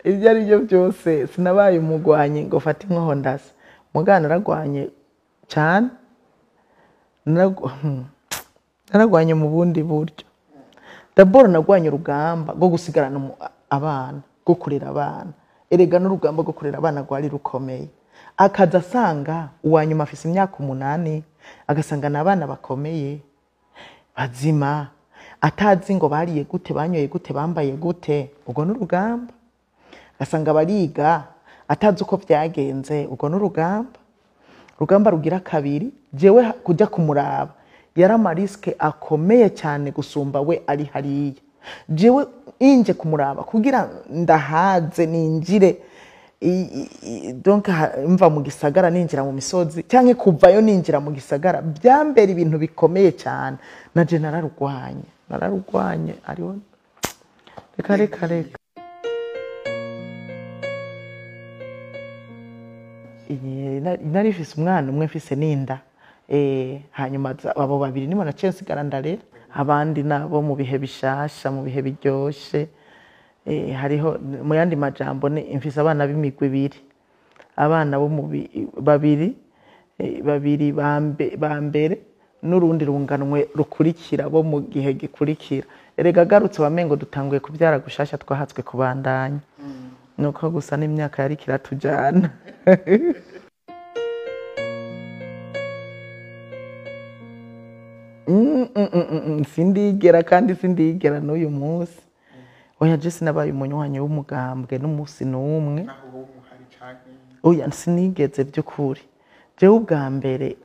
ibyo ari byo byose sinabaye umugwanyi ngo fate inkoho ndasa mugana naragwanye cyane naragwanye mu bundi buryo d'abord nagwanye urugamba rwo gusigarana abana rwo kurera abana erega n'urugamba rwo kurera abana rwari rukomeye akaza asanga uwanyuma afise imyaka 8 agasanga n'abana bakomeye bazima atazi ngo bariye gute banyoye gute bambaye gute ubwo n'urugamba agasanga bariga atazi uko byagenze ubwo n'urugamba rugira kabiri jewe kujya kumuraba yari amariske akomeye cyane gusumba we ari hariya jewe inje kumuraba kugira ndahaze ninjire donc mva mu gisagara ninjira mu misozi cyangwa kuvayo ninjira mu gisagara byambera ibintu bikomeye cyane na je nararugwanye ariho reka narifise umwana umwe mfise ninda hanyuma abo babiri nimo na chance garandare abandi nabo mu bihe bishasha mu bihe biryoshe hariho mu yandi majambo ne mfise abana b'imigwi ibiri abana bo mu babiri bambere n'urundi runganwe rukurikira bo mu gihe gikurikira erega garutse bamengo dutanguye kubyara gushasha twahatswe kubandanya nuko gusa n'imyaka yari kiratujana sindigera n'uyu munsi oya je sinabaye umunywanyi w'umugambwe n'umunsi n'umwe oya sinigeze by'ukuri jewe ubwa mbere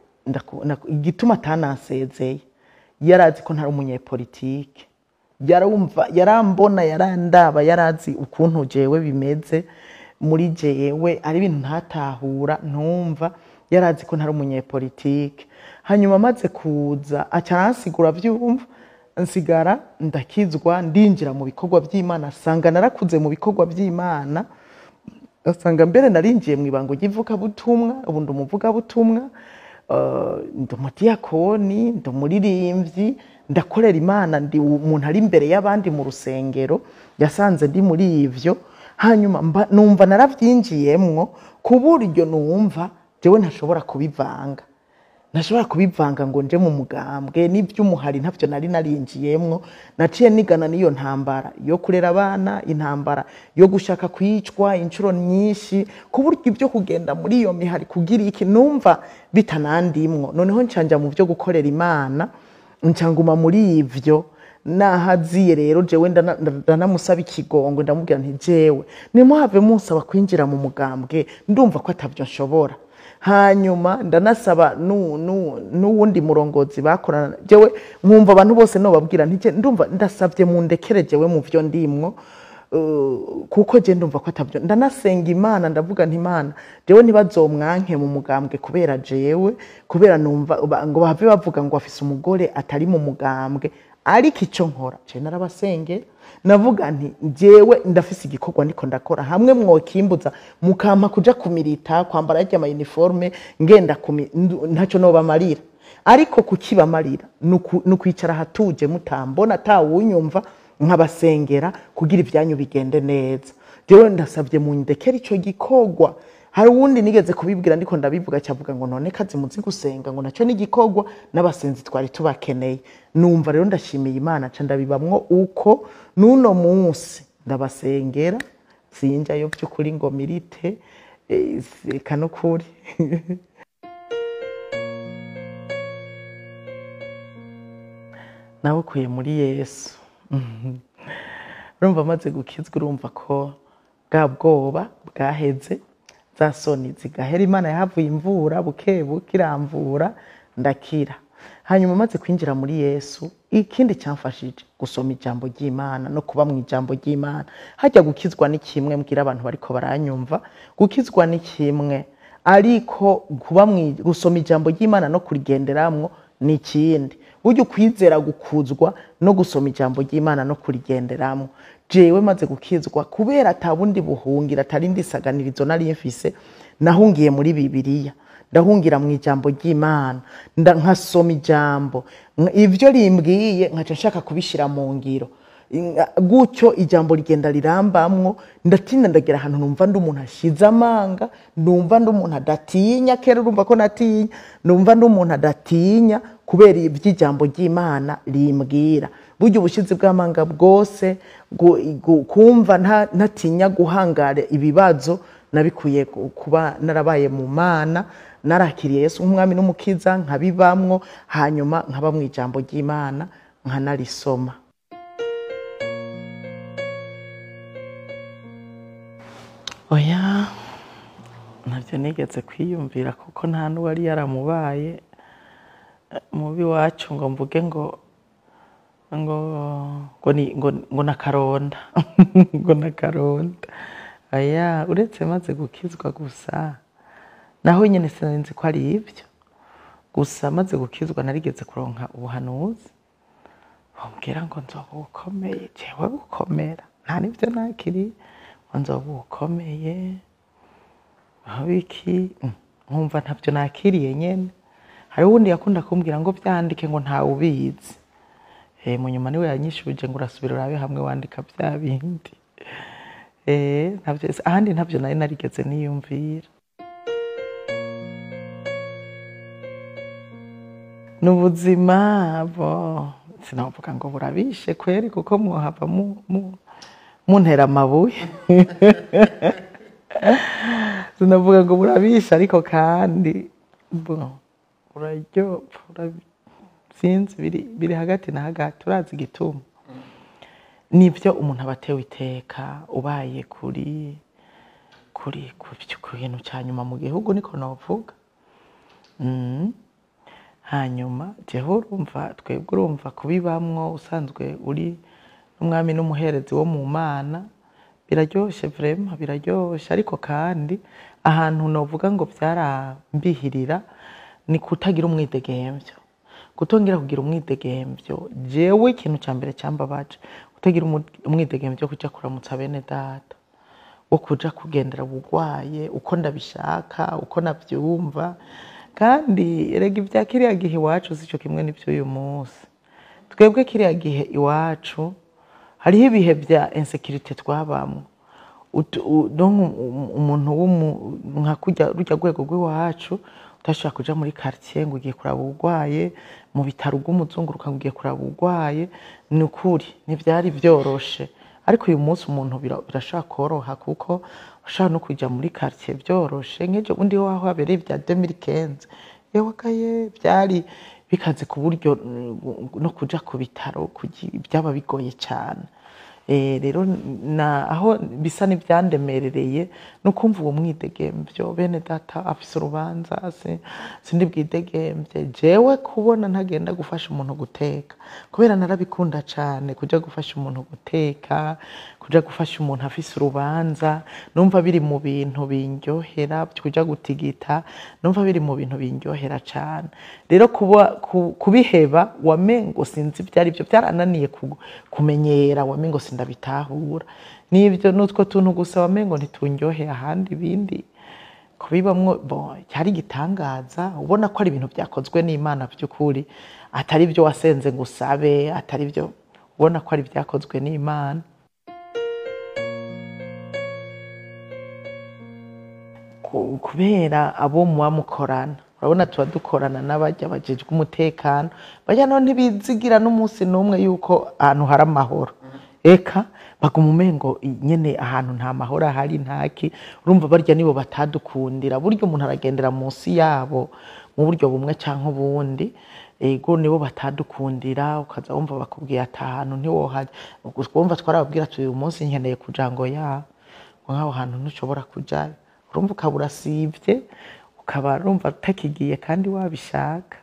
igituma atanasezeye yarazi ko ntari umunyepolitike yarambona yarandaba yarazi ukuntu jewe bimeze muri jewe ari ibintu ntatahura ntumva yarazi ko ntari umunyepolitike hanyuma maze kuza acaransigura byumva nsigara ndakizwa ndinjira mu bikorwa by'Imana sanga narakuze mu bikorwa by'Imana asanga mbere narinjiye mu ibango givuka butumwa ubundi umuvuga butumwa ndumudiyakoni ndumuririmbyi ndakorera Imana ndi umuntu ari imbere y'abandi mu rusengero yasanze ndi muri ivyo hanyuma numva naravyinjiyemwo ku buryo numva jewe ntashobora kubivanga ngo nje mu mugambwe n'ivy'umuhari ntavyo nari narinjiyemwo naciye nigana niyo ntambara yo kurera abana intambara yo gushaka kwicwa incuro nyinshi ku buryo ibyo kugenda muri iyo mihari kugira iki numva bitanandimwo noneho ncanja mu byo gukorera Imana ncanguma muri ivyo nahaziye rero jewe ndanamusaba ikigongo ndamubwira nti jewe nimuhave musaba kwinjira mu mugambwe ndumva ko atavyo nshobora hanyuma ndanasaba n'uwundi murongozi bakorana jewe nkumva abantu bose no babwira nti ndumva ndasavye mu ndekere jewe mu vyo ndimwo kuko je ndumva ko atavyo ndanasenga Imana ndavuga nti Imana jewe ntibazomwanke mu mugambwe kubera jewe kubera numva ngo bave bavuga ngo afise umugore atari mu mugambwe ariko ico nkora je narabasenge navuga nti jewe ndafise igikorwa ndiko ndakora hamwe mwokimbuza mukampa kuja kumirita kwambara y'ama uniforme ngenda ntaco no bamarira ariko kukibamarira nukwicara hatuje mutambona tawunyumva nkabasengera kugira ivyanyu bigende neza jewe ndasabye mu ndekera ico gikorwa hari uwundi nigeze kubibwira ndiko ndabivuga cyavuga ngo none kazi muzi gusenga ngo naco ni gikorwa n'abasenzi twari tubakeneye numva rero ndashimiye Imana ca ndabibamwo uko nuno munsi ndabasengera sinjayo by'ukuri ngo mirite kanukuri nabukuye muri Yesu urumva maze gukizwa urumva ko bwa bwoba bwaheze za soni zigahera Imana yahavuye imvura bukebuke iramvura ndakira hanyuma maze kwinjira muri Yesu ikindi cyamfashije gusoma ijambo ry'Imana no kuba mu ijambo ry'Imana hajya gukizwa ni kimwe mbwira abantu bariko baranyumva gukizwa ni kimwe ariko kuba gusoma ijambo ry'Imana no kurigenderamwo ni kindi buryo kwizera gukuzwa no gusoma ijambo ry'Imana no kurigenderamwo jewe maze gukizwa kubera atabundi buhungira atarindi saganirizo nari mfise nahungiye muri Bibiliya ndahungira mu ijambo ry'Imana nkasoma ijambo ivyo rimbwiye nkaca nshaka kubishira mu ngiro gutyo ijambo rigenda rirambamwo ndatinda ndagira ahantu numva ndi umuntu ashize amanga, numva ndi umuntu adatinya. Kera urumva ko natinya, numva ndi umuntu adatinya kubera iby'ijambo ry'Imana rimbwira. Burya ubushizi bw'amanga bwose kumva ntatinya guhangara ibibazo nabikuye kuba narabaye mu Mana, narakiriye Yesu nk'umwami n'umukiza, nkabibamwo, hanyuma nkaba mu ijambo ry'Imana nkanarisoma. Oya, ntabyo nigeze kwiyumvira kuko nta n'uwari yaramubaye mubi wacu ngo mvuge ngo nakaronda ngo nakaronda. Aya, uretse maze gukizwa gusa, naho nyine sinzi ko ari ibyo gusa. Maze gukizwa narigeze kuronka ubuhanuzi bambwira ngo nzoba ukomeye. Jewe gukomera nta n'ibyo nakiri, ngo nzoba ukomeye abiki, nkumva ntabyo nakiriye nyene. Hari uwundi yakunda kumbwira ngo byandike ngo ntawe ubizi. Mu nyuma niwe yanyishubije ngo urasubira urabe hamwe wandika bya bindi. Ntabyo ahandi ntabyo nari narigeze niyumvira. N'ubuzima bo sinavuga ngo burabishe kweri kuko muhava muntera amabuye. Sinavuga ngo burabishe ariko kandi uraryoha, sinzi biri hagati na hagati. Urazi igituma nibyo umuntu abatewe iteka ubaye kuri bintu cya nyuma mu gihugu, niko navuga. Hanyuma jeho urumva twebwe urumva kubibamwo usanzwe uri n'umwami n'umuherezi wo mu Mana biraryoshe, vraiment biraryoshe. Ariko kandi ahantu novuga ngo byarambihirira ni kutagira umwidegemvyo, kutongera kugira umwidegemvyo. Jewe ikintu cya mbere cyambabaje kutagira umwidegemvyo kuja kuramutsa bene data, wo kuja kugendera bugwaye uko ndabishaka, uko navyumva. Kandi erega ibya kiriya gihe iwacu sico kimwe n'ibyo uyu munsi. Twebwe kiriya gihe iwacu hariho ibihe bya insecurity twabamwe. Umuntu nka kujya rujya rwego rw'iwacu utashaka kuja muri quartier ngo ugiye kuraba urwaye, mu bitaro bw'umuzunguruka ngo ugiye kuraba urwaye. Ni ukuri ntibyari byoroshe, ariko uyu munsi umuntu birashaka koroha kuko ushaka no kujya muri quartier byoroshe. Nk'ejo undi waho habereye bya 2015 yewakaye byari bikaze ku buryo no kuja ku bitaro byaba bigoye cyane. Rero aho bisa n'ibyandemerereye no kumva uwo mwidegemvyo bene data afise urubanza sindi bwidegembye. Jewe kubona ntagenda gufasha umuntu guteka kubera narabikunda cyane, kuja gufasha umuntu guteka, kuja gufasha umuntu afise urubanza, numva biri mu bintu bindyohera. Kuja gutigita numva biri mu bintu bindyohera cyane. Rero kubiheba wamengo sinzi byari byo, byarananiye kumenyera, wamengo ndabitahura. Nibyo nutwo tuntu gusa wamengo ntitundyoheye. ahandi bindi kubibamwo cyari gitangaza, ubona ko ari ibintu byakozwe n'Imana by'ukuri, atari byo wasenze ngo usabe, atari byo, ubona ko ari byakozwe n'Imana. Kubera abo mukorana, urabona tuba dukorana n'abajya bajejwe umutekano, bajya no ntibizigira n'umunsi n'umwe yuko ahantu hari amahoro. Eka baguma umengo nyene ahantu nta mahoro hari ntaki. Urumva barya nibo batadukundira. Buryo umuntu aragendera munsi yabo mu buryo bumwe canke ubundi, ego nibo batadukundira. Ukaza wumva bakubwiye atahantu ntiwohaje, wumva twarababwira uyu munsi nkeneye kuja ngo nk'aho hantu ntushobora kujayo. Urumva ukabura sivye, ukaba urumva utakigiye kandi wabishaka.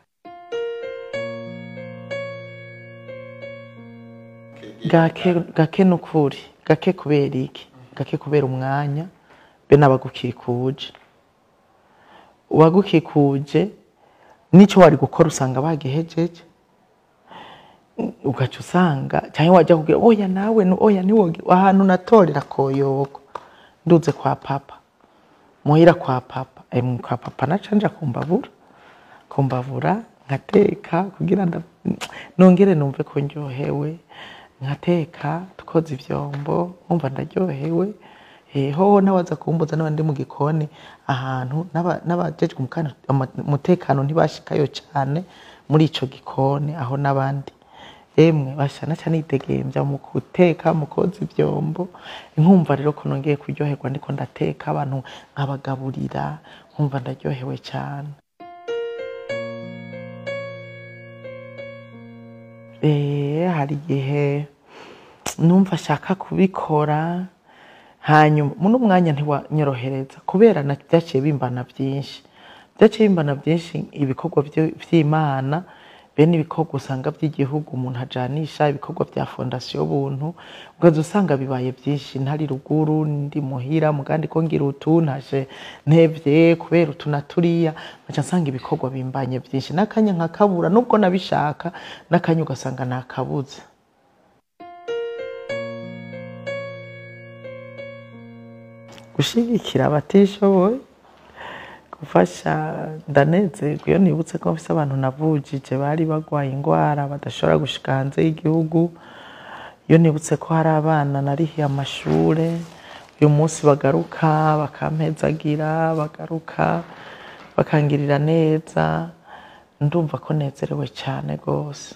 Gake nukuri, gake kubera iki? Gake kubera umwanya be n'abagukikuje. Uwagukikuje nico wari gukora usanga bagihejeje, ugaca usanga cyangwa wajya kugira oya nawe oya niwoge ahantu natorera koyoko nduze kwa papa, muhira kwa papa. Kwa papa nacanja kumbabura ngateka kugira nongere numve ko ndyohewe. nkateka tukoza ivyombo nkumva ndaryohewe. Hoho nabaza kumbuza n'abandi mu gikoni ahantu n'abajejwe umutekano ntibashikayo cane muri ico gikoni aho n'abandi emwe bashana cyane itegembya mu guteka mu koza ivyombo. Nkumva rero ko nongeye kuryoherwa ndiko ndateka abantu nkabagaburira nkumva ndaryohewe cyane. Hari igihe numva shaka kubikora hanyuma muno mwanya ntiwanyorohereza kubera byaciye bimbana byinshi ibikorwa vy'Imana bene ibikorwa usanga by'igihugu umuntu ajanisha ibikorwa vya fondation buntu ugaza usanga bibaye byinshi ntari ruguru ndi muhira mugandi ko ngira utuntaje ntevye kubera utunaturiya nkaca nsanga ibikorwa bimbanye byinshi nakanya nkakabura nubwo nabishaka nakanya ugasanga nakabuze. Gushigikira abatishoboye gufasha ndanezerwa iyo nibutse ko mfise abantu navujije bari bagwaye ingwara badashobora gushika hanze y'igihugu. Iyo nibutse ko hari abana narihiye amashure uyu munsi bagaruka bakampezagira bagaruka bakangirira neza ndumva ko nezerewe cyane gose.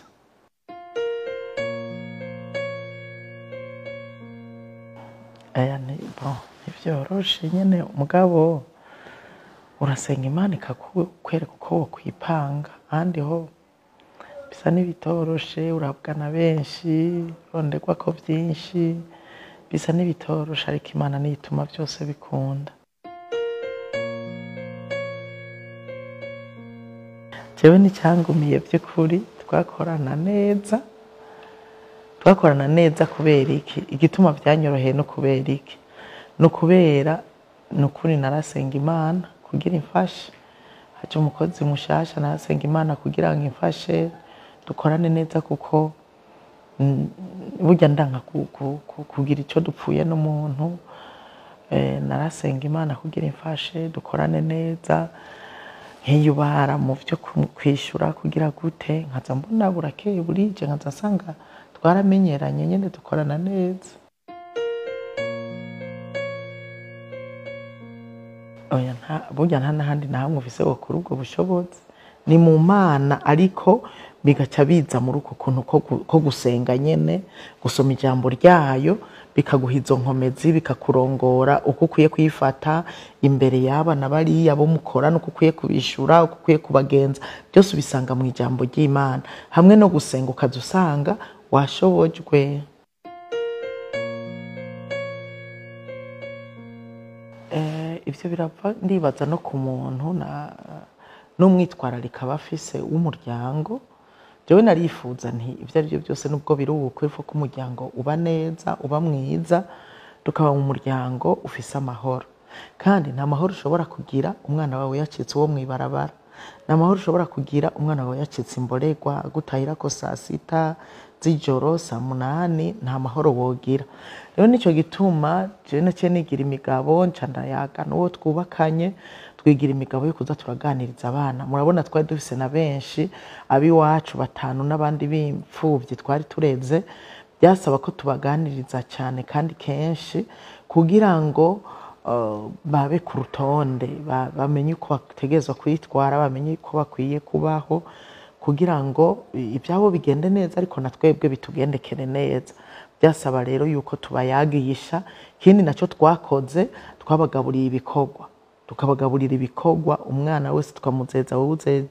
Ntivyoroshe nyene mugabo urasenga Imana ikakwereka uko wokwipanga ahandi ho bisa n'ibitoroshe urabwa na benshi ronderwa ko vyinshi bisa n'ibitoroshe ariko Imana niyo ituma byose bikunda. Jewe n'icyangumiye by'ukuri twakorana neza kubera iki igituma byanyoroheye no kubera iki no kubera nukuri narasenga Imana kugira imfashe haje umukozi mushasha narasenga Imana kugira ngo imfashe dukorane neza kuko burya ndanka kugira ico dupfuye n'umuntu. Narasenga Imana kugira imfashe dukorane neza nkiyubara mu byo kwishura kugira gute nkaza mbona burakeye burije nkaza nsanga twaramenyeranye nyene dukorana neza. Burya nta n'ahandi na hamwe ufise wo kuri ubwo bushobozi ni mu Mana ariko bigaca biza muri uko kuntu ko gusenga nyene gusoma ijambo ryayo bikaguha izo nkomezi bikakurongora uko ukwiye kwifata imbere y'abana bariya bo mukorana uko ukwiye kubishura uko ukwiye kubagenza byose ubisanga mu ijambo ry'Imana hamwe no gusenga ukaza usanga washobojwe. Ivyo birapfa ndibaza no ku muntu n'umwitwararika bafise w'umuryango. Jewe narifuza nti ivyo ari byo byose nubwo biri ubukwe ko umuryango uba neza uba mwiza tukaba mu muryango ufise amahoro kandi nta mahoro ushobora kugira umwana wawe yacitse uwo mwibarabara nta mahoro ushobora kugira umwana wawe yacitse imborerwa gutahira ko saa sita z'ijoro saa munani nta mahoro wogira. Rero nico gituma je naciye nigira imigabo nca ndayaga n'uwo twubakanye twigira imigabo yo kuza turaganiriza abana. Murabona twari dufise na benshi abiwacu batanu n'abandi b'imfuvyi twari tureze byasaba ko tubaganiriza cyane kandi kenshi kugira ngo babe ku rutonde bamenye uko bategerezwa kwitwara bamenye uko bakwiye kubaho kugira ngo ibyabo bigende neza ariko na twebwe bitugendekere neza. Byasaba rero yuko tubayagisha kindi naco twakoze twabagaburiye ibikorwa tukabagaburira ibikorwa umwana wese tukamuzeza wowe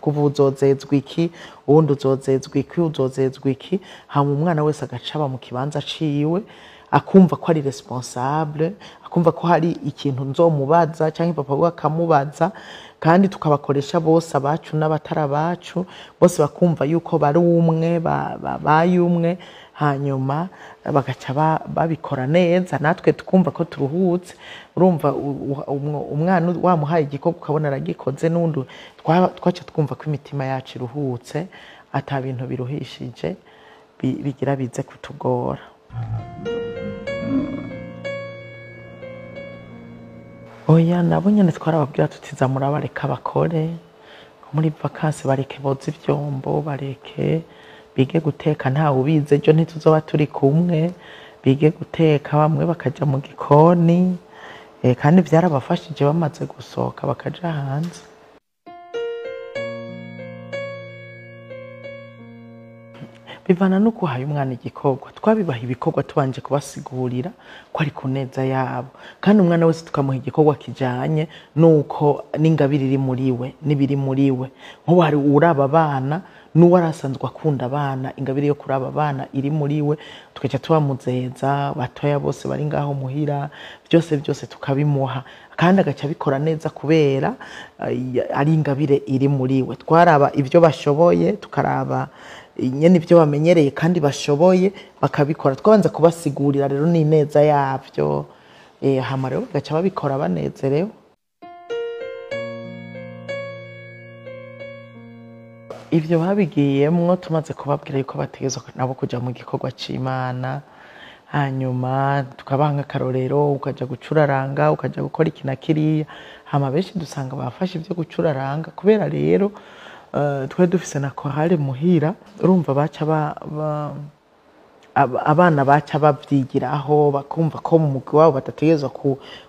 kuva uzozezwa iki uwundi uzozezwa iki uzozezwa iki hama umwana wese agacaba mu kibanza ciwe akumva ko ari responsable akumva ko hari ikintu nzomubaza cyangwa papa we akamubaza kandi tukabakoresha bose abacu n'abatarabacu bose bakumva yuko bari umwe bayumwe hanyuma bagaca babikora neza natwe tukumva ko turuhutse. Urumva umwana wamuhaye igikorwa ukabona aragikoze n'undi twaca twumva ko imitima yacu iruhutse ata bintu biruhishije bigira bize kutugora. Oya nabo nyene twarababwira tutiza murabareka bakore muri vacances bareke boza ivyombo bareke bige guteka ntawe ubize, ejo ntituzoba turi kumwe, bige guteka bamwe bakaja mu gikoni, kandi vyarabafashije bamaze gusohoka bakaja hanze. Bivana no kuhaye umwana igikorwa, twabibaha ibikorwa tubanje kubasigurira ko ari ku neza yabo, kandi umwana wese tukamuha igikorwa kijanye nuko n'ingabire iri muri we n'ibiri muri we. Nk'ubu hari uraba abana n'uwo arasanzwe akunda abana, ingabire yo kuraba abana iri muri we, tukaca tubamuzeza batoya bose bari ngaho muhira, byose tukabimuha, kandi agaca abikora neza kubera ari ingabire iri muri we. Twaraba ivyo bashoboye, tukaraba nyene ivyo bamenyereye kandi bashoboye bakabikora, twabanza kubasigurira rero ni neza yavyo, hama rero bagaca babikora banezerewe. Ivyo babigiyemwo tumaze kubabwira yuko bategezwa nabo kuja mu gikorwa c'Imana, hanyuma tukabaha nk'akarorero, ukaja gucuraranga, ukaja gukora iki na kiriya, hama benshi dusanga bafashe ivyo gucuraranga. Kubera rero twari dufise na korale muhira, urumva baca abana baca bavyigiraho, bakumva ko mu mugwi wabo batategezwa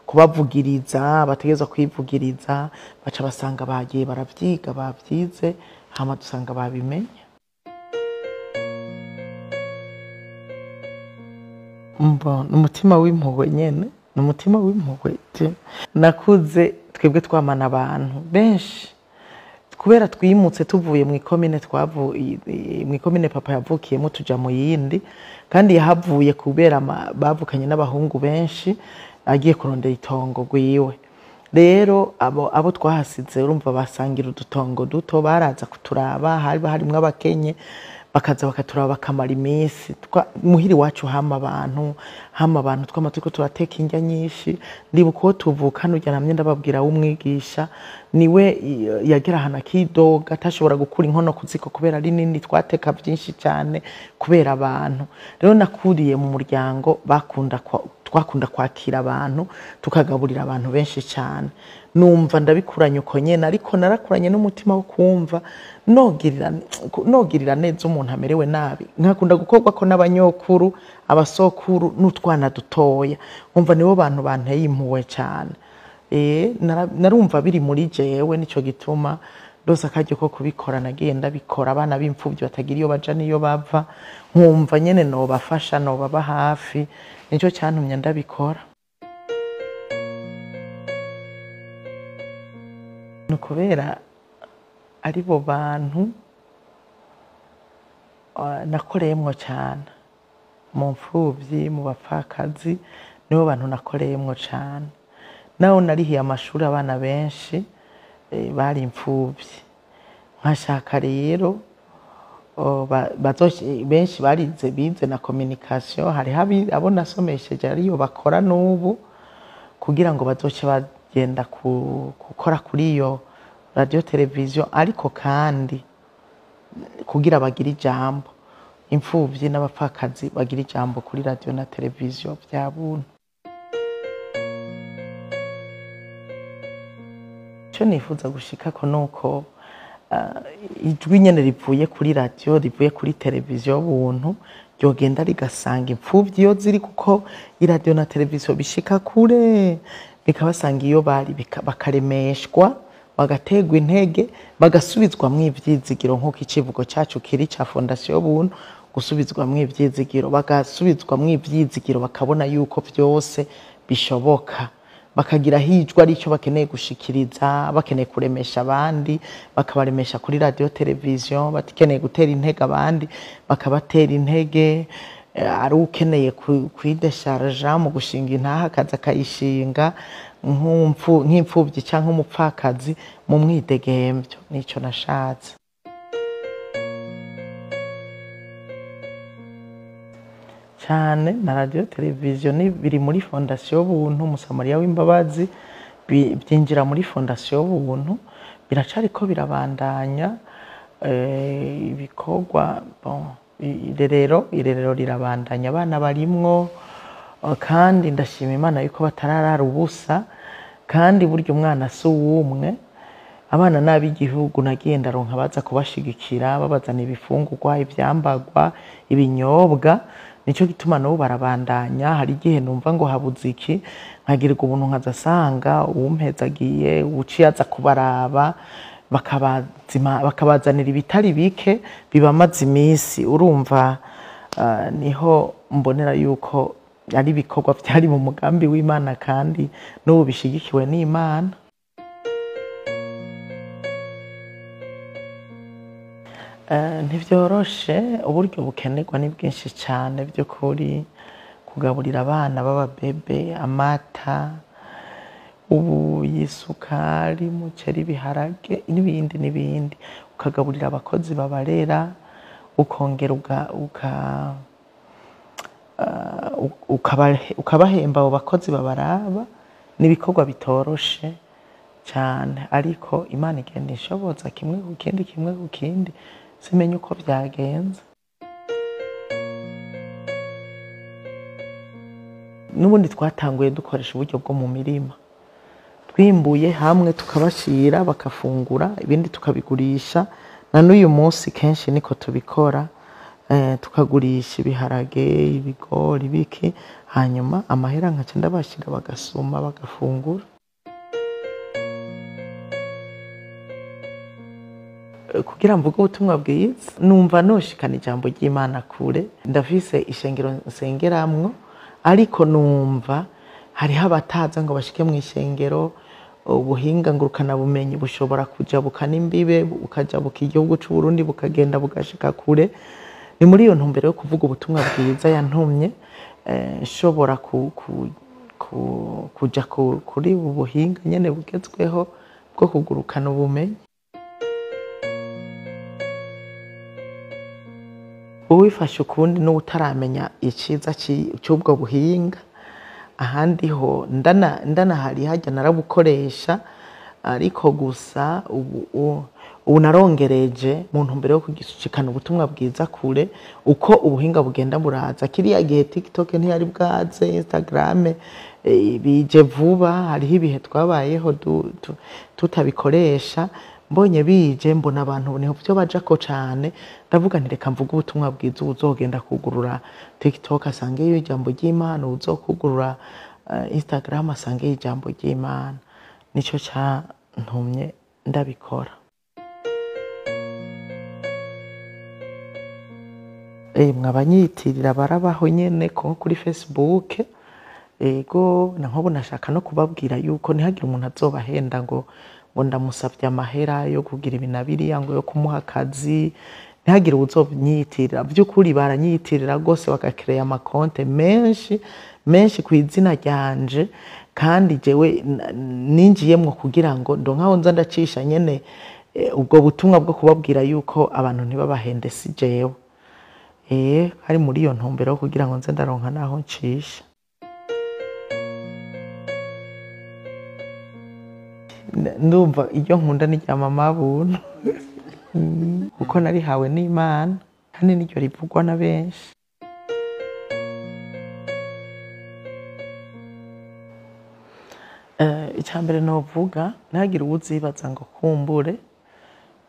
kubavugiriza, bategezwa kwivugiriza, baca basanga bagiye baravyiga, bavyize, hama dusanga babimenye. N'umutima w'impuhwe nyene, n'umutima w'impuhwe. Nakuze twebwe twamana abantu benshi, kubera twimutse tuvuye mw'ikomine mw'ikomine papa yavukiyemo tuja mu yindi, kandi yahavuye kubera bavukanye n'abahungu benshi, agiye kurondera itongo rwiwe. Rero abo twahasize urumva basangira udutongo duto, baraza kuturaba, harimwo abakenye, bakaza bakaturaba bakamara iminsi. Muhiri wacu hama abantu twama turiko turateka indya nyinshi. Ndibuka uwo tuvukana urya namye ndababwira w'umwigisha, niwe yagera ahantu akidoga atashobora gukura inkono ku ziko kubera ari nini, twateka vyinshi cyane kubera abantu. Rero nakuriye mu muryango twakunda kwakira abantu, tukagaburira abantu benshi cyane. Numva ndabikuranye uko nyene, ariko narakuranye n'umutima wo kumva nogirira neza umuntu amerewe nabi. Nkakunda gukorwa ko n'abanyokuru, abasokuru n'utwana dutoya, umva nibo bantu banteye impuhwe cyane. Narumva biri muri jewe, nico gituma ndose akaryo ko kubikora nagiye ndabikora. Abana b'imfuvyi batagira iyo baja niyo bava, nkumva nyene nobafasha, nobaba hafi, nico cyantumye ndabikora. Nukubera aribo bantu nakoreyemwo cyane, mu mfuvyi, mu bapfakazi, nibo bantu nakoreyemwo cyane. Naho narihiye amashuri abana benshi bari imfuvyi, nkashaka rero benshi bize na communication, hari abo nasomesheje ariyo bakora n'ubu, kugira ngo bazoce bagenda gukora kuri iyo radio televiziyo, ariko kandi kugira bagira ijambo, imfuvyi n'abapfakazi bagira ijambo kuri radio na televiziyo vya buntu. Ico nifuza gushikako nuko ijwi nyene rivuye kuri radio, rivuye kuri televiziyo buntu, ryogenda rigasanga imfuvyi iyo ziri, kuko iradio na televiziyo bishika kure, bikabasanga iyo bari, bakaremeshwa, bagategwa intege, bagasubizwamwo ivyizigiro, nk'uko icivugo cacu kiri ca Fondation Buntu, gusubizwamwo ivyizigiro, bagasubizwamwo ivyizigiro, bakabona yuko vyose bishoboka, bakagira hijwa arico bakeneye gushikiriza, bakeneye kuremesha abandi, bakabaremesha kuri radio televiziyo, bakeneye gutera intege abandi, bakabatera intege, ari ukeneye kwidesharja mu gushinga intaha akaza akayishinga, nk'imfuvyi canke umupfakazi mu mwidegemvyo. Nico nashatse. Cyane na radio televiziyo biri muri Fondation Buntu, Umusamariya w'imbabazi, byinjira muri Fondation Buntu, biracariko birabandanya ibikorwa. Irerero rirabandanya, abana barimwo, kandi ndashima Imana yuko batararara ubusa, kandi burya umwana si uwumwe, abana n'ab'igihugu nagiye ndaronka baza kubashigikira babazana ibifungurwa, ivyambagwa, ibinyobwa. Nico gituma nabo barabandanya. Hari igihe numva ngo habuze iki nkagirirwa ubuntu nkazasanga uwumpezagiye uciye aza kubaraba bakabazanira ibitari bike bibamaze imisi. Urumva niho mbonera yuko ari ibikorwa vyari mu mugambi w'Imana kandi n'ubu bishigikiwe n'Imana. Ntivyoroshe, uburyo bukenerwa ni bwinshi cyane by'ukuri. Kugaburira abana b'ababebe amata, isukari, umuceri, ibiharage n'ibindi. Ukagaburira abakozi babarera, ukongera ukabahemba abo bakozi babaraba. N'ibikorwa bitoroshe cyane, ariko Imana igenda ishoboza kimwe ku kindi simenye uko byagenze. N'ubundi twatanguye dukoresha uburyo bwo mu mirima, twimbuye hamwe tukabashira bakafungura, ibindi tukabigurisha. Na n'uyu munsi kenshi niko tubikora, tukagurisha ibiharage, ibigori, biki, hanyuma amahera nkaca ndabashira bagasuma bagafungura. Kugira mvuge ubutumwa bwiza numva noshikana ijambo ry'Imana kure. Ndafise ishengero nsengeramwo, ariko numva hariho abataza ngo bashike mu ishengero. Ubuhinga ngurukana bumenyi bushobora kujabuka n'imbibe, bukajabuka igihugu c'u Burundi bukagenda bugashika kure. Ni muri iyo ntumbero yo kuvuga ubutumwa bwiza yantumye nshobora kuja kuri ubu buhinga nyene bugezweho bwo kugurukana ubumenyi. Uwifashe ukundi n'utaramenya iciza cy'ubwo buhinga, ahandi ho ndanahari hajya narabukoresha, ariko gusa ubu narongereje mu ntumbero yo kugishikana ubutumwa bwiza kure. Uko ubuhinga bugenda buraza, kiriya gihe TikTok ntiyari bwaze, Instagram bije vuba, hariho ibihe twabayeho tutabikoresha. Mbonye bije mbona abantu niho byo bajako cyane, ndavuga nti reka mvuga ubutumwa bwiza. Uzogenda kugurura TikTok asangeyo ijambo ry'Imana, uzokugurura Instagram asangeyo ijambo ry'Imana. Nico cantumye ndabikora. Mwabanyitirira barabaho nyene ko kuri Facebook. Ego nkobo nashaka no kubabwira yuko ntihagire umuntu azobahenda ngo ndamusavye amahera yo kugira ibinabiriya ngo yo kumuha akazi. Ntihagire uzobinyitirira. By'ukuri baranyitirira gose bagakreye amakonte menshi ku izina ryanje, kandi jewe ninjiyemwo kugira ngo ndonkaho nza ndacisha nyene ubwo butumwa bwo kubabwira yuko abantu ntibabahende si jewe. Hari muri iyo ntumbero kugira ngo nze ndaronka naho ncisha. Ndumva iyo nkunda ni rya mama buntu kuko narihawe n'Imana kandi niryo rivugwa na benshi. Icambere novuga, ntihagire uwuzibaza ngo kumbure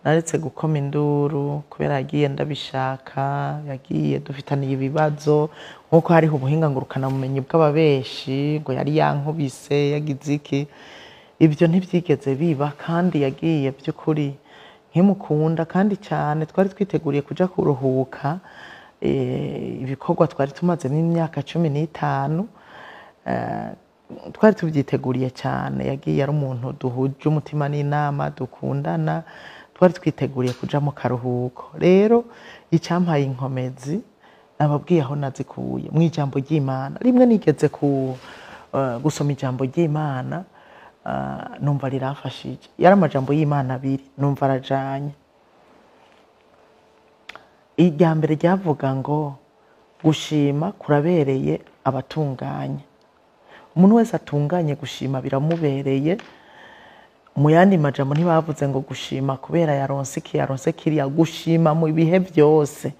naretse gukoma induru kubera yagiye ndabishaka, yagiye dufitaniye ibibazo, nkuko hariho ubuhinga ngurukana bumenyi bw'ababeshi ngo yari yankubise yagize iki. Ibyo ntibyigeze biba, kandi yagiye by'ukuri nkimukunda kandi cyane. Twari twiteguriye kuja kuruhuka, ibikorwa twari tumazemo imyaka 15, twari tubyiteguriye cyane. Yagiye ari umuntu duhuje umutima n'inama, dukundana, twari twiteguriye kuja mu karuhuko. Rero icyampaye inkomezi nababwiye aho nazikuye mu ijambo ry'Imana. Rimwe nigeze gusoma ijambo ry'Imana, numva rirafashije. Yari amajambo y'Imana abiri numva arajanye. Irya mbere ryavuga ngo gushima kurabereye abatunganye. Umuntu wese atunganye gushima biramubereye. Mu yandi majambo ntibavuze ngo gushima kubera yaronse kiriya, gushima mu bihe byose.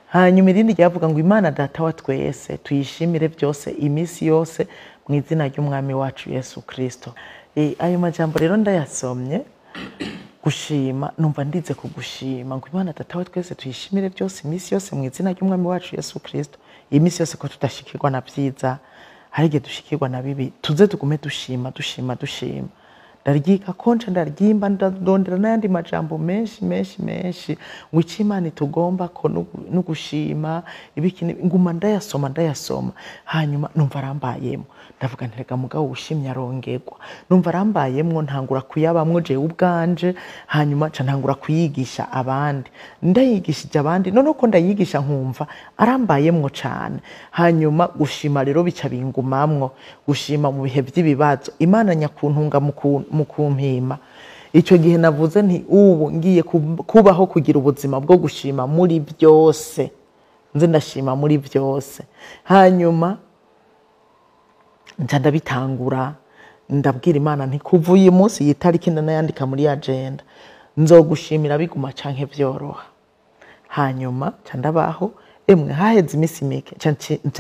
Hanyuma irindi ryavuga ngo Imana Data wa twese tuyishimire byose imisi yose mu izina ry'umwami wacu Yesu Kristo. Ayo majambo rero ndayasomye gushima numva ndize kugushima ngo Imana datawe twese tuyishimire byose iminsi yose mu izina ry'umwami wacu Yesu Kristo. Iyi minsi yose ko tudashikirwa na byiza harige dushikirwa na bibi tuze tugume dushima ndaryiga konca ndaryimba ndondera n'ayandi majambo menshi ngo icyo Imana itugomba ko no gushima ibikini nguma ndayasoma hanyuma numva arambayemo ndavuga nterega mugabo ushimye arongerwa numva arambayemo ntangura kuyabamwo jewe ubwanje hanyuma ca ntangura kuyigisha abandi ndayigishije abandi none ko ndayigisha nkumva arambayemo cane hanyuma gushima rero bica bingumamwo gushima mu bihe by'ibibazo Imana nyakuntunga mu kumpima icyo gihe navuze nti ubu ngiye kubaho kugira ubuzima bwo gushima muri byose nze ndashima muri byose hanyuma ndabitangura ndabwira Imana nti kuva uyu munsi yitariki ndanayandika muri agenda nzogushimira biguma canke byoroha hanyuma ndabaho emwe haheze imisi mike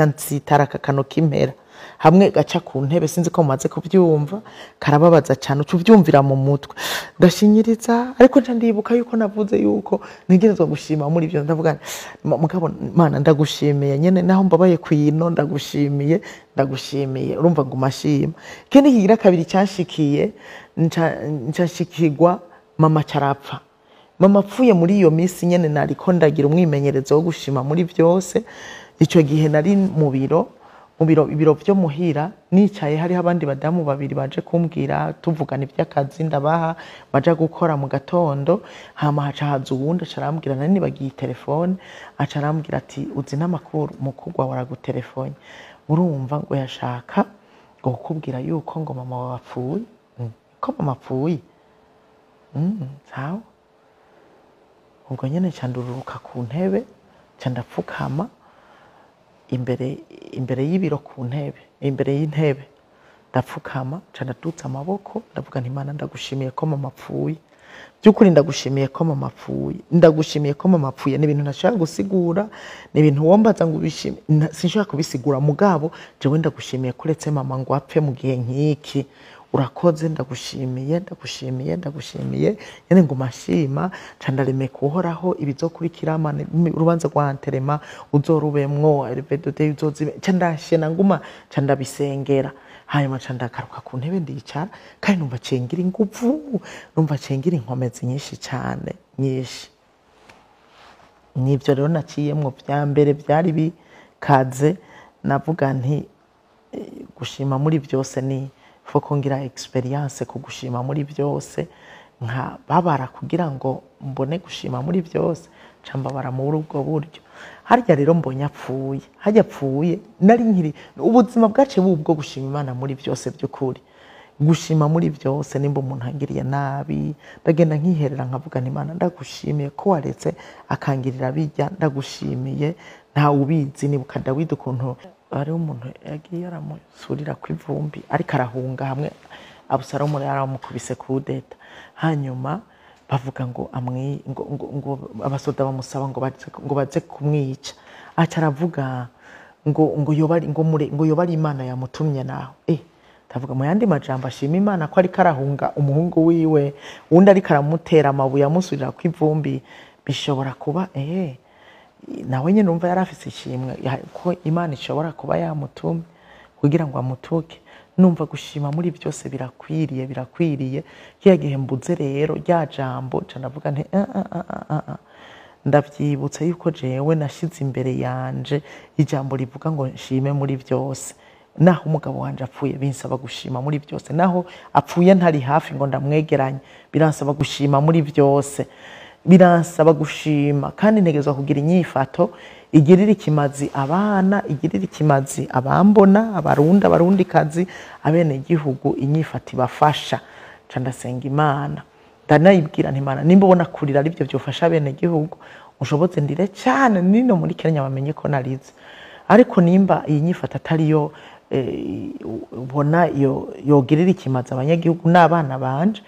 nsitara akakano k'impera hamwe gaca ku ntebe sinzi ko mumaze kubyumva karababaza cyane ucuvyumvira mu mutwe ndashinyiriza ariko nca ndibuka yuko navuze yuko ntegerezwa gushima muri byo ndavuga mugabo Mana ndagushimiye nyene naho mbabaye kwino ndagushimiye urumva ngo mashima kene kigira kabiri cyanshikiye nshashikirwa mama carapfa mama apfuye muri iyo misi nyene nariko ndagira umwimenyerezo wo gushima muri byose ico gihe nari mu biro byo muhira nicaye hari abandi badamu babiri baje kumbwira tuvugana iby'akazi ndabaha baje gukora mu gatondo hama haca haza uwundi acarambwira nani bagiye telefone acarambwira ati uzi n'amakuru mukugwa waragutelefone urumva ngo yashaka ngo kukubwira yuko ngo mama wapfuye ko mama apfuye sawa ubwo nyene candururuka ku ntebe candapfukama imbere y'ibiro ku ntebe imbere y'intebe ndapfukama canadutsa amaboko ndavuga nti Imana ndagushimiye ko mama apfuye by'ukuri ndagushimiye ko mama apfuye ni ibintu ntashaka gusigura ni ibintu wombaza ngo ubishime sinshaka kubisigura mugabo jewe ndagushimiye kuretse mama ngo apfe mu gihe nk'iki urakoze ndagushimiye yene ngo mashima candareme kuhoraho ibizokurikira Mana urubanza rwa Anterema uzorubemwo Elvedode uzozibe candashena nguma candabisengera hanyuma candakaruka ku ntebe ndicara kandi numva cengira inguvu numva cengira inkomezi nyinshi cyane nyinshi nivyo rero naciyemwo bya mbere byari bikaze navuga nti gushima muri byose ni foko ngira experience ku gushima muri byose nka babara kugira ngo mbone gushima muri byose cambabara muri ubwo buryo harya rero mbonye apfuye nari nkiri ubuzima bwace bubwo gushima Imana muri byose by'ukuri gushima muri byose nimba umuntu angiriye nabi ndagenda nkiherera nkavuga nti Imana ndagushimiye ko waretse akangirira bijya ndagushimiye nta ubizi nibuka Dawidi ukuntu ari umuntu yagiye aramusurira kw'ivumbi ariko arahunga hamwe Abusalomu yaramukubise kudeta hanyuma bavuga ngo abasoda bamusaba ngo baze kumwica aca aravuga ngo yobari Imana yamutumye naho ndavuga mu yandi majambo ashima Imana ko ariko arahunga umuhungu wiwe undi ariko aramutera amabuye amusurira kw'ivumbi bishobora kuba nawe nyine numva yarafise ishimwe ko Imana ishobora kuba yamutumye kugira ngo amutuke numva gushima muri byose birakwiriye kiya gihe mbuze rero rya jambo canavuga nti ndavyibutsa yuko jewe nashize imbere yanje ijambo rivuga ngo nshime muri byose naho umugabo wanje apfuye binsaba gushima muri byose naho apfuye ntari hafi ngo ndamwegeranye biransaba gushima muri byose biransaba gushima kandi ntegezwa kugira inyifato igirira ikimazi abana igirira ikimazi abambona abarundi kazi abene gihugu inyifato ibafasha candasenga Imana ndanayibwira nti Imana nimba ubona kurira ari byo byofasha abene gihugu ushobotse ndire cyane nino muri Kenya bamenye ko narize ariko nimba iyi nyifato atari yo ubona yogirira ikimazi abanyagihugu n'abana banje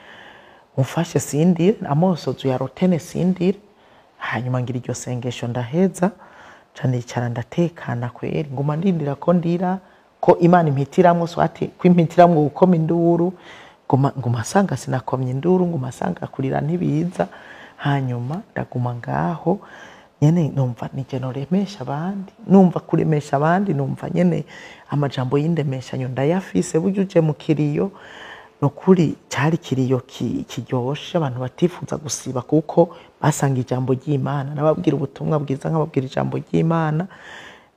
mufashe sindire amosozo ya rotene sindire hanyuma ngira iryo sengesho ndaheza canicara ndatekana kweri nguma ndindira ko ndira ko Imana impitiramwo swati kwimpitiramwo gukoma induru nguma asanga sinakomye induru, nguma asanga kurira ntibiza. Hanyuma ndaguma ngaho nyene numva nije noremesha abandi, numva kuremesha abandi, numva nyene amajambo y'indemeshanyo ndayafise. Burya uje mu kiriyo nukuri cyari kiriyo kiryoshe, abantu batifuza gusiba kuko basanga ijambo ry'Imana. Nababwira ubutumwa bwiza, nkababwira ijambo ry'Imana,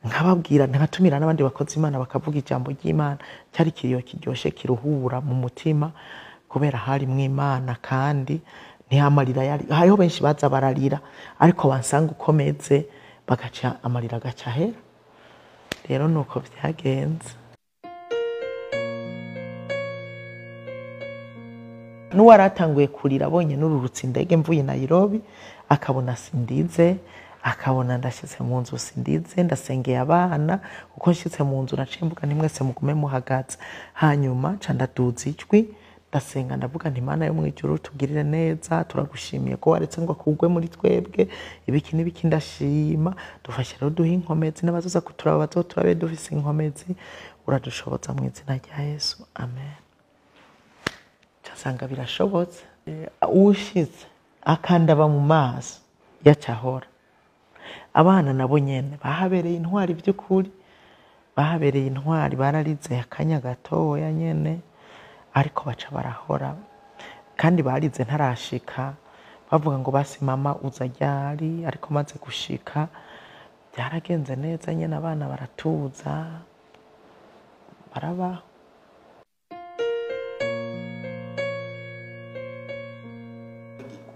nkababwira nkatumira n'abandi bakozi Imana bakavuga ijambo ry'Imana. Cyari kiriyo kiryoshe kiruhura mu mutima kubera hari mw'Imana, kandi ntihamarira yari hariho benshi baza bararira, ariko bansanga ukomeze bagaca amarira agaca hera. Rero nuko byagenze. N'uwaratanguye kurira abonye n'ururutse indege mvuye Nairobi, akabona sindize, akabona ndashyize mu nzu sindize, ndasengeye abana. Uko nshyize mu nzu naciye mvuga nti mwese mugume muhagaze. Hanyuma ca ndaduza ijwi ndasenga, ndavuga nti Mana yo mu ijuru tugirire neza, turagushimiye ko waretse ngo kugwe muri twebwe ibiki n'ibiki. Ndashima, dufashe rero duhe inkomezi, n'abazoza kuturaba bazoturabe dufise inkomezi, uradushoboza mu izina rya Yesu, amen. Casanga birashobotse. Ushize akandaba mu maso yacahora. Abana nabo nyene bahabereye intwari by'ukuri, bahabereye intwari, bararize akanya gatoya nyene, ariko baca barahora. Kandi barize ntarashika, bavuga ngo basi mama uza ryari, ariko maze gushika byaragenze neza nyene, abana baratuza barabaho.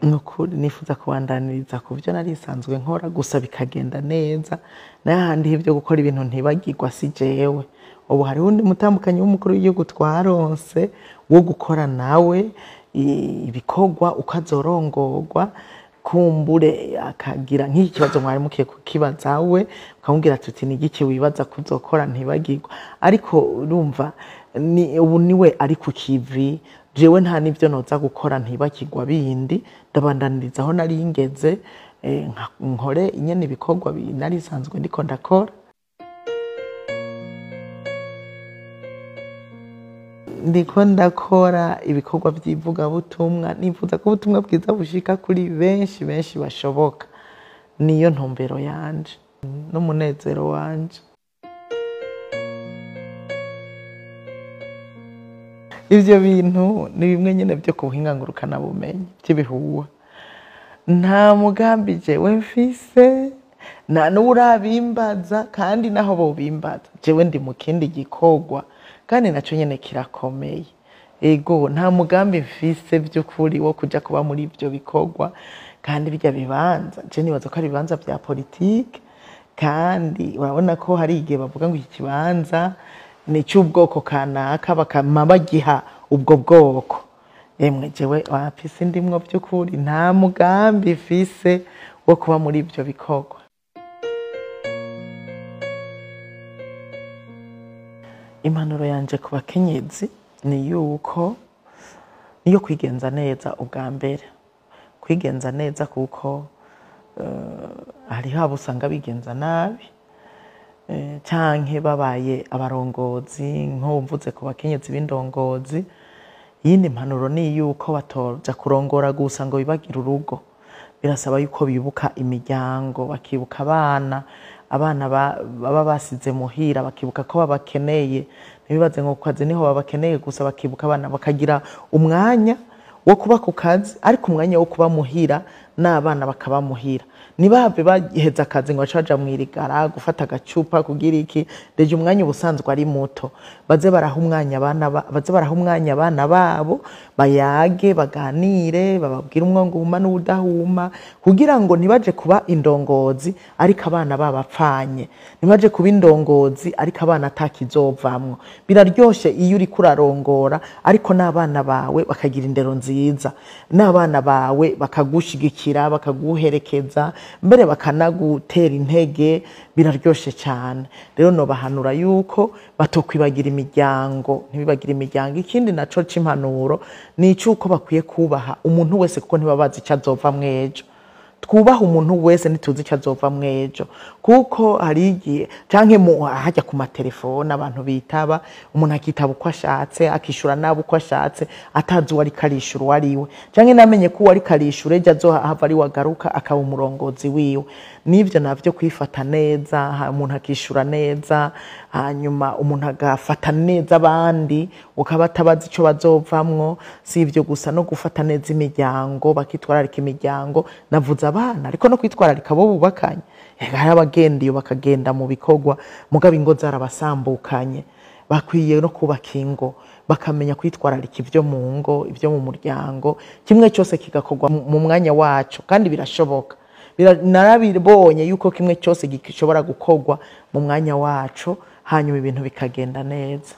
Nukuri nifuza kubandaniriza ku byo narisanzwe nkora, gusa bikagenda neza. N'ahandi ibyo gukora ibintu ntibagirwa si jewe. Ubu hari undi mutambukanyi w'umukuru w'igihugu twaronse wo gukora nawe ibikorwa ukazorongorwa, kumbure akagira nk'iki kibazo mwari mukiye kukibaza we, ukamubwira tuti ni igiki wibaza kuzokora ntibagirwa. Ariko urumva ubu niwe ari ku kivi, jewe nta nivyo noza gukora ntibakigwa bindi. Ndabandaniriza aho nari ngeze, nkore inyene ibikorwa nari sanzwe ndiko ndakora. Ndiko ndakora ibikorwa by'ivuga butumwa, nifuza ko ubutumwa bwiza bushika kuri benshi bashoboka. Niyo ntumbero yanje n'umunezero wanje. Ivyo bintu ni bimwe nyene byo kubuhinga ngurukana bumenyi by'ibihuha. Nta mugambi jewe mfise, nta n'urabimbaza, kandi naho bo bimbaza jewe ndi mu kindi gikorwa, kandi naco nyene kirakomeye. Ego nta mugambi mfise by'ukuri wo kuja kuba muri ivyo bikorwa, kandi bijya bibanza je nibaza ko ari bibanza bya politike, kandi urabona ko hari igihe bavuga ngo iki kibanza ni cy'ubwoko kanaka bakama bagiha ubwo bwoko. Emwe jewe wapise ndimwo by'ukuri, nta mugambi mfise wo kuba muri ivyo bikorwa. Impanuro yanje ku bakenyezi ni yuko niyo kwigenza neza ubwa mbere. Kwigenza neza kuko hariho abo usanga bigenza nabi, canke babaye abarongozi, nko mvuze ku bakenyezi b'indongozi. Yindi mpanuro ni yuko batoja kurongora gusa ngo bibagira urugo. Birasaba yuko bibuka imiryango, bakibuka abana baba basize muhira, bakibuka ko babakeneye. Ntibibaze ngo kazi niho babakeneye gusa, bakibuka abana, bakagira umwanya wo kuba ku kazi, ariko umwanya wo kuba muhira n'abana bakaba muhira. Nibahave baheza akazi ngo bacaja mwirigara gufata agacupa kugira iki, deje umwanya ubusanzwe ari muto. Baze baraha umwanya abana babo, bayage, baganire, bababwira umwongo uhuma n'udahuma, kugira ngo ntibaje kuba indongozi ariko abana babapfanye, ntibaje kuba indongozi ariko abana atakizovamwo. Biraryoshe iyo uri kurarongora ariko n'abana bawe bakagira indero nziza, n'abana bawe bakagushigikira, bakaguherekeza, mbere bakanagutera intege. Biraryoshe cyane. Rero no bahanura yuko batokwibagira imiryango, ntibibagira imiryango. Ikindi naco c'impanuro ni cyuko bakwiye kubaha umuntu wese, kuko ntibabazi icyo azova mwejo. twubaha umuntu wese ntituzi icyo azova mwejo, kuko hari igihe canke hajya ku matelefone abantu bitaba, umuntu akitaba uko ashatse akishura nabo uko ashatse atazi uwo ariko arishura uwo ariwe, canke namenye ko uwo ariko arishura ejo azohava ari wagaruka akaba umurongozi wiwe. Nivyo navyo kwifata neza, umuntu akishura neza, hanyuma umuntu agafata neza abandi ukaba atabazi ico bazovamwo. Si ivyo gusa no gufata neza imiryango, bakitwararika imiryango, navuze abana ariko no kwitwararika abo bubakanye. Hari abagenda iyo bakagenda mu bikorwa mugabo ingo zarabasambukanye, bakwiye no kubaka ingo bakamenya kwitwararika ivyo mu ngo, ivyo mu muryango, kimwe cyose kigakorwa mu mwanya wacu, kandi birashoboka. Narabibonye yuko kimwe cyose gishobora gukorwa mu mwanya wacu, hanyuma ibintu bikagenda neza.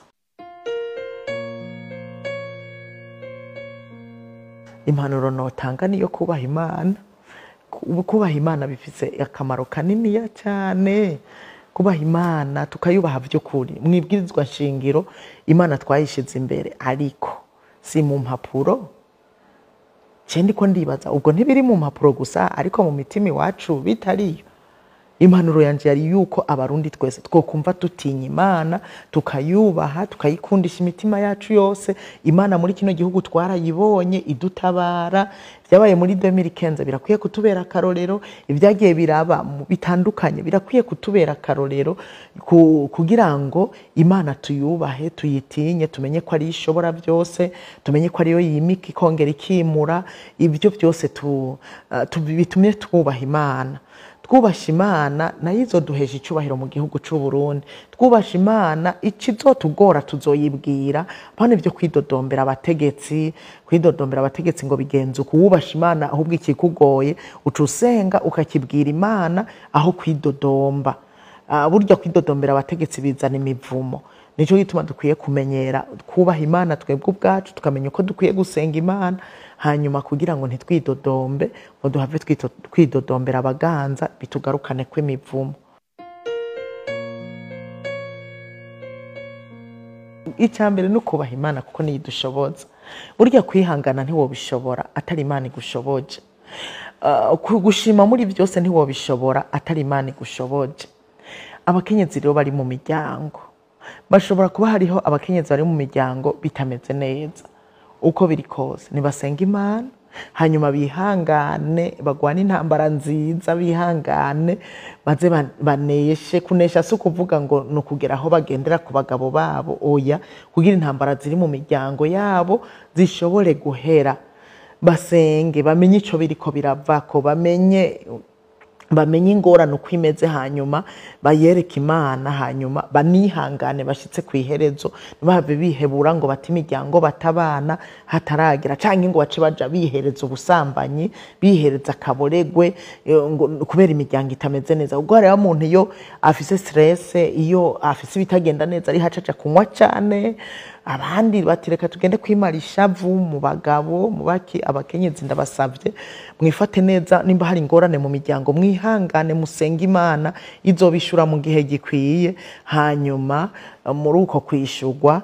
Impanuro notanga niyo kubaha Imana. Kubaha Imana bifise akamaro kanini cyane. Kubaha Imana tukayubaha by'ukuri. Mwibwirizwa shingiro Imana twayishize imbere, ariko si mu mpapuro. Cendi ko ndibaza ubwo ntibiri mu mpapuro gusa, ariko mu mitima iwacu bitariyo. Impanuro yanje yari yuko abarundi twese twokumva tutinya Imana, tukayubaha, tukayikundisha imitima yacu yose. Imana muri kino gihugu twarayibonye idutabara, byabaye muri 2015 birakwiye kutubera akarorero, ibyagiye biraba bitandukanye birakwiye kutubera akarorero, kugira ngo Imana tuyubahe, tuyitinye, tumenye ko ari ishobora byose, tumenye ko ariyo yimika ikongera ikimura. Ibyo byose bitumye twubaha Imana. Twubasha Imana nayo izoduhesha icyubahiro mu gihugu cy'u Burundi. Twubasha Imana ikizotugora tuzoyibwira, bane byo kwidodombera abategetsi ngo bigenze uko. Wubasha Imana ahubwo ikikugoye ucusenga ukakibwira Imana aho kwidodomba. Burya kwidodombera abategetsi bizana imivumo. Nico gituma dukwiye kumenyera kubaha Imana twebwe ubwacu, tukamenya uko dukwiye gusenga Imana, hanyuma kugira ngo ntitwidodombe ngo duhave twidodombera abaganza bitugarukane kw'imivumo. Icambere no kubaha Imana kuko niyo idushoboza. Burya kwihangana ntiwobishobora atari Imana igushoboje. Gushima muri byose ntiwobishobora atari Imana igushoboje. Abakenyezi rero bari mu miryango, bashobora kuba hariho abakenyezi bari mu miryango bitameze neza, uko biri kose nibasenga Imana, hanyuma bihangane, bagwana intambara nziza, bihangane baze baneshe. Kunesha si ukuvuga ngo ni ukugera aho bagendera ku bagabo babo, oya, kugira intambara ziri mu miryango yabo zishobore guhera. Basenge, bamenye ico biriko biravako, bamenye ingorane uko imeze, hanyuma bayereke Imana, hanyuma banihangane bashitse kwiherezo. Ntibave bihebura ngo bati imiryango batabana hataragira, canke ngo bace baja bihereza ubusambanyi, bihereza akaboregwe kubera imiryango itameze neza. Ubwo rero umuntu iyo afise stress, iyo afise bitagenda neza, ari hacaca kunywa cane, abandi batireka tugende kwimara ishavu mu bagabo, mu baki. Abakenyezi ndabasavye mwifate neza, nimba hari ingorane mu miryango mwihangane, musenga Imana izobishura mu gihe gikwiye, hanyuma muri uko kwishurwa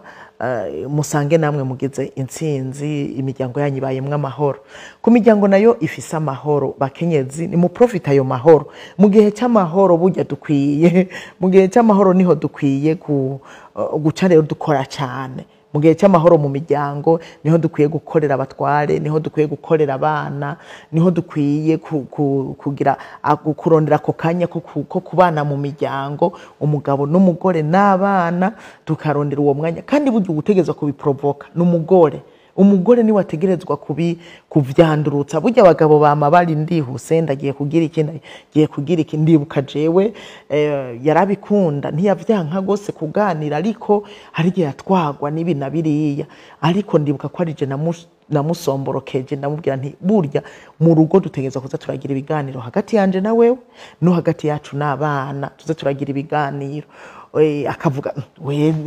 musange namwe mugize intsinzi, imiryango yanyu ibayemwe amahoro. Ku miryango nayo ifise amahoro, bakenyezi ni mu profit ayo mahoro. Mu gihe cy'amahoro burya dukwiye, mu gihe cy'amahoro niho dukwiye guca rero dukora cyane. Mu gihe cy'amahoro mu miryango niho dukwiye gukorera abatware, niho dukwiye gukorera abana, niho dukwiye kugira kurondera ako kanya ko kubana mu miryango, umugabo n'umugore n'abana, tukarondera uwo mwanya. Kandi burya ugutegezwa kubiprovoka n'umugore. Umugore ni wategerezwa kuvyandurutsa. Burya abagabo bama bari ndihuse, ndagiye kugira ikindi, giye kugira ikindi. Ndibuka jewe yarabikunda, ntiyavyanka gose kuganira, ariko hari igihe yatwagwa n'ibi na biriya, ariko ndibuka ko ari je namusomborokeje, ndamubwira nti burya mu rugo dutegezwa kuza turagira ibiganiro hagati yanje na wewe, no hagati yacu n'abana tuze turagira ibiganiro. Akavuga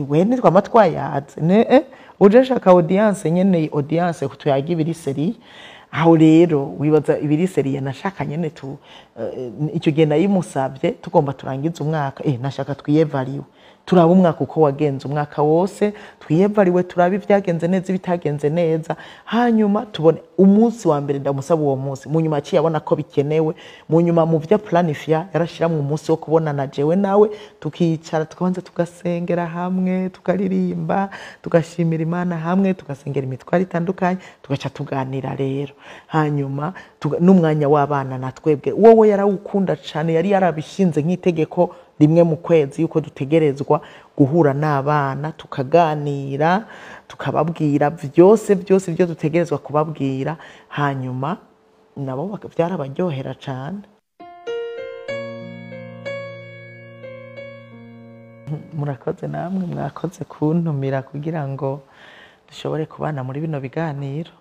wene twamatwa yaze uje shaka audience nyene, audience kutuyaga ibiri seri. Aho rero wibaza ibiri seri nashaka nyene icyo gihe nayimusabye tugomba turangiza umwaka, nashaka twiyevariwe, turaba umwaka uko wagenze umwaka wose, twiyevariwe turabe ibyagenze neza ibitagenze neza, hanyuma tubone umunsi wa mbere ndamusaba uwo munsi, mu nyuma aciye abona ko bikenewe, mu nyuma mu byo planifia yarashiramwe umunsi wo kubonana jewe nawe, tukicara tukabanza tugasengera hamwe, tukaririmba, tugashimira Imana hamwe, tugasengera imitwaro itandukanye, tugaca tuganira rero. Hanyuma n'umwanya w'abana na twebwe wowe yarawukunda cyane, yari yarabishinze nk'itegeko rimwe mu kwezi yuko dutegerezwa guhura n'abana tukaganira, tukababwira byose ibyo dutegerezwa kubabwira, hanyuma nabo byarabaryohera cyane. Murakoze namwe, mwakoze kuntumira kugira ngo dushobore kubana muri bino biganiro.